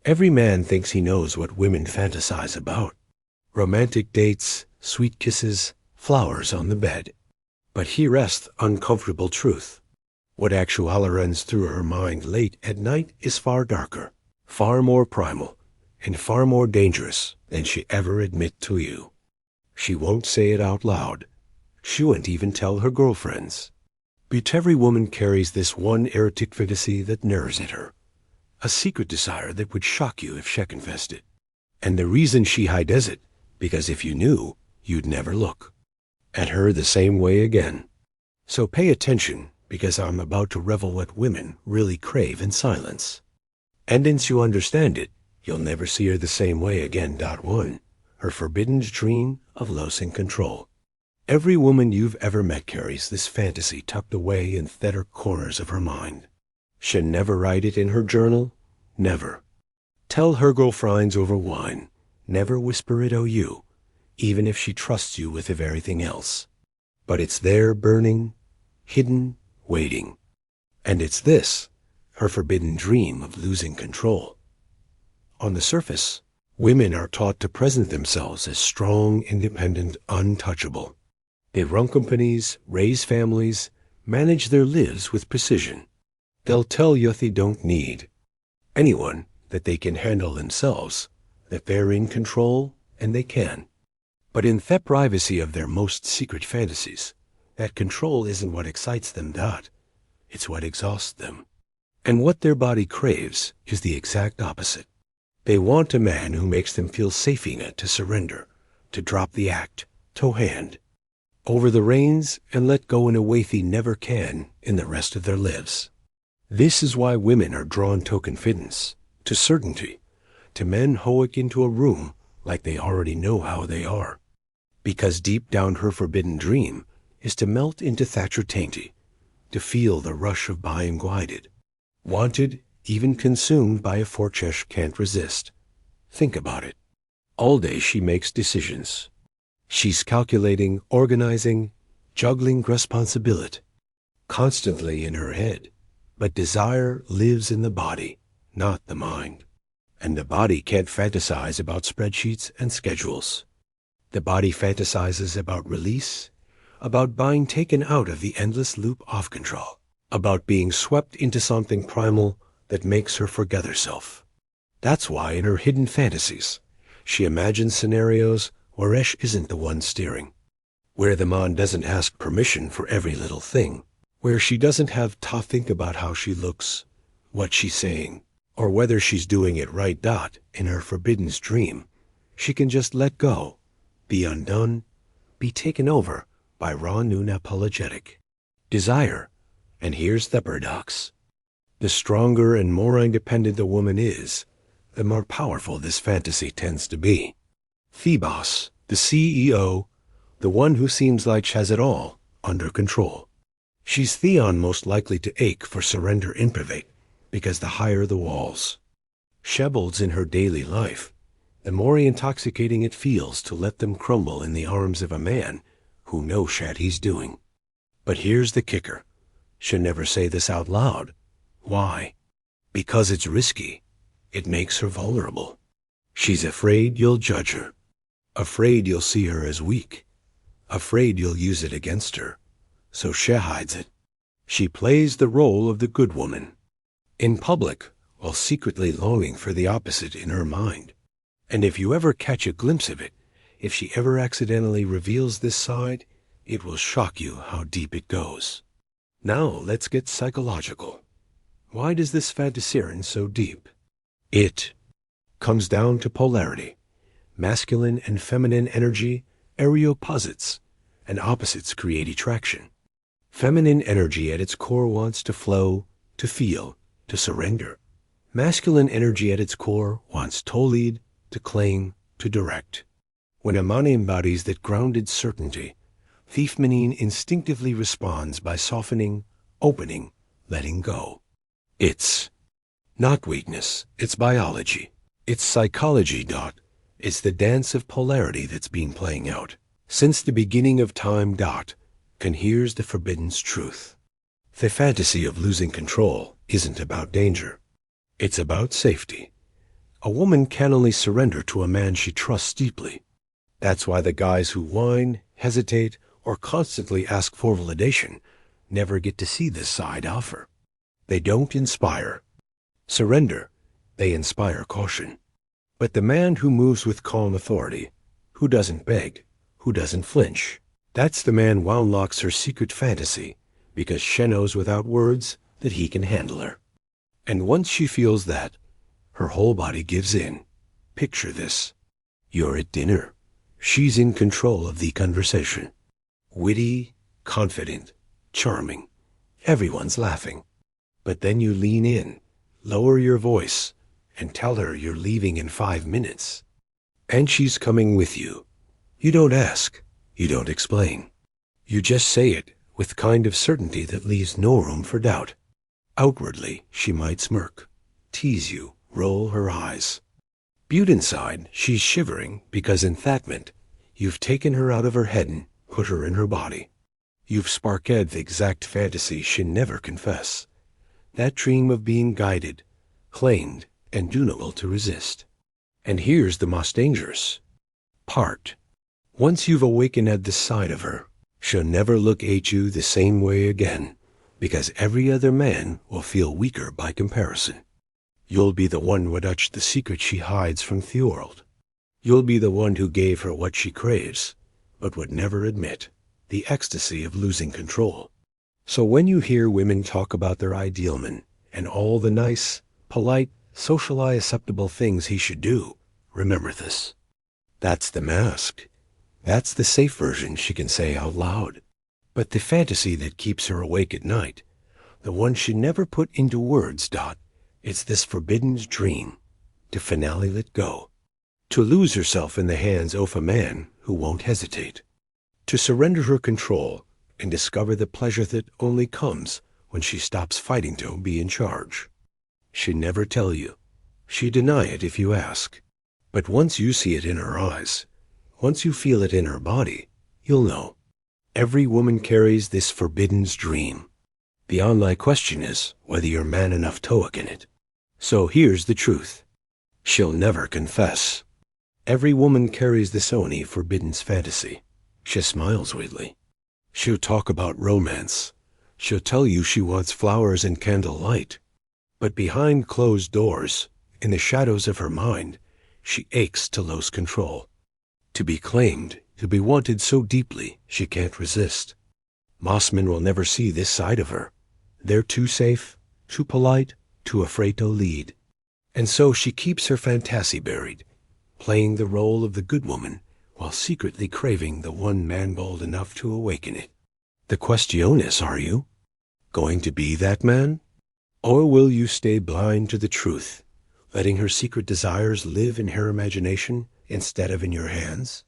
Every man thinks he knows what women fantasize about. Romantic dates, sweet kisses, flowers on the bed. But here rests uncomfortable truth. What actually runs through her mind late at night is far darker, far more primal, and far more dangerous than she ever admit to you. She won't say it out loud. She won't even tell her girlfriends. But every woman carries this one erotic fantasy that gnaws at her, a secret desire that would shock you if she confessed it. And the reason she hides it, because if you knew, you'd never look at her the same way again. So pay attention, because I'm about to reveal what women really crave in silence. And once you understand it, you'll never see her the same way again. 1. Her forbidden dream of losing control. Every woman you've ever met carries this fantasy tucked away in tender corners of her mind. She'll never write it in her journal. Never. Tell her girlfriends over wine. Never whisper it to you, even if she trusts you with everything else. But it's there burning, hidden, waiting. And it's this, her forbidden dream of losing control. On the surface, women are taught to present themselves as strong, independent, untouchable. They run companies, raise families, manage their lives with precision. They'll tell you they don't need anyone, that they can handle themselves, that they're in control, and they can. But in the privacy of their most secret fantasies, that control isn't what excites them, it's what exhausts them. And what their body craves is the exact opposite. They want a man who makes them feel safe enough to surrender, to drop the act, to hand over the reins and let go in a way they never can in the rest of their lives. This is why women are drawn to confidence, to certainty, to men who walk into a room like they already know how they are. Because deep down her forbidden dream is to melt into Thatcher Tainty, to feel the rush of being guided, wanted, even consumed by a force she can't resist. Think about it. All day she makes decisions. She's calculating, organizing, juggling responsibility, constantly in her head. But desire lives in the body, not the mind. And the body can't fantasize about spreadsheets and schedules. The body fantasizes about release, about being taken out of the endless loop of control, about being swept into something primal that makes her forget herself. That's why in her hidden fantasies, she imagines scenarios where Esh isn't the one steering, where the man doesn't ask permission for every little thing, where she doesn't have to think about how she looks, what she's saying, or whether she's doing it right. In her forbidden dream, she can just let go, be undone, be taken over by raw unapologetic desire. And here's the paradox. The stronger and more independent a woman is, the more powerful this fantasy tends to be. The boss, the CEO, the one who seems like she has it all under control. She's Theon most likely to ache for surrender in private, because the higher the walls she builds in her daily life, the more intoxicating it feels to let them crumble in the arms of a man who knows what he's doing. But here's the kicker. She'll never say this out loud. Why? Because it's risky. It makes her vulnerable. She's afraid you'll judge her, afraid you'll see her as weak, afraid you'll use it against her. So she hides it. She plays the role of the good woman in public while secretly longing for the opposite in her mind. And if you ever catch a glimpse of it, if she ever accidentally reveals this side, it will shock you how deep it goes. Now let's get psychological. Why does this fantasy run so deep? It comes down to polarity. Masculine and feminine energy are opposites, and opposites create attraction. Feminine energy at its core wants to flow, to feel, to surrender. Masculine energy at its core wants to lead, to claim, to direct. When a man embodies that grounded certainty, the feminine instinctively responds by softening, opening, letting go. It's not weakness, it's biology. It's psychology. It's the dance of polarity that's been playing out since the beginning of time. And here's the forbidden truth. The fantasy of losing control isn't about danger. It's about safety. A woman can only surrender to a man she trusts deeply. That's why the guys who whine, hesitate, or constantly ask for validation never get to see this side offer. They don't inspire surrender, they inspire caution. But the man who moves with calm authority, who doesn't beg, who doesn't flinch, that's the man who unlocks her secret fantasy, because she knows without words that he can handle her. And once she feels that, her whole body gives in. Picture this. You're at dinner. She's in control of the conversation. Witty, confident, charming. Everyone's laughing. But then you lean in, lower your voice, and tell her you're leaving in 5 minutes. And she's coming with you. You don't ask. You don't explain. You just say it with kind of certainty that leaves no room for doubt. Outwardly, she might smirk, tease you, roll her eyes. But inside, she's shivering because in that moment, you've taken her out of her head and put her in her body. You've sparked the exact fantasy she'd never confess. That dream of being guided, claimed, and doable to resist. And here's the most dangerous part. Once you've awakened at this side of her, she'll never look at you the same way again, because every other man will feel weaker by comparison. You'll be the one who touched the secret she hides from the world. You'll be the one who gave her what she craves, but would never admit, the ecstasy of losing control. So when you hear women talk about their ideal man and all the nice, polite, socially acceptable things he should do, remember this. That's the mask. That's the safe version she can say out loud. But the fantasy that keeps her awake at night, the one she never put into words, it's this forbidden dream, to finally let go, to lose herself in the hands of a man who won't hesitate, to surrender her control and discover the pleasure that only comes when she stops fighting to be in charge. She'd never tell you. She'd deny it if you ask. But once you see it in her eyes, once you feel it in her body, you'll know. Every woman carries this forbidden dream. The online question is whether you're man enough to awaken it. So here's the truth. She'll never confess. Every woman carries this only forbidden fantasy. She smiles weakly. She'll talk about romance. She'll tell you she wants flowers and candlelight. But behind closed doors, in the shadows of her mind, she aches to lose control. To be claimed, to be wanted so deeply she can't resist. Most men will never see this side of her. They're too safe, too polite, too afraid to lead. And so she keeps her fantasy buried, playing the role of the good woman while secretly craving the one man bold enough to awaken it. The question is, are you going to be that man? Or will you stay blind to the truth, letting her secret desires live in her imagination instead of in your hands?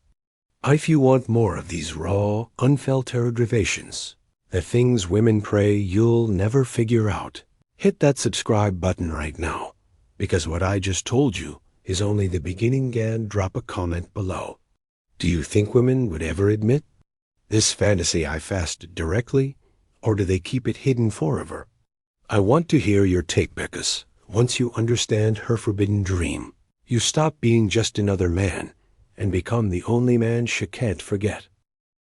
If you want more of these raw, unfelt aggravations, the things women pray you'll never figure out, hit that subscribe button right now, because what I just told you is only the beginning, and drop a comment below. Do you think women would ever admit this fantasy I fasted directly, or do they keep it hidden forever? I want to hear your take, because once you understand her forbidden dream, you stop being just another man and become the only man she can't forget.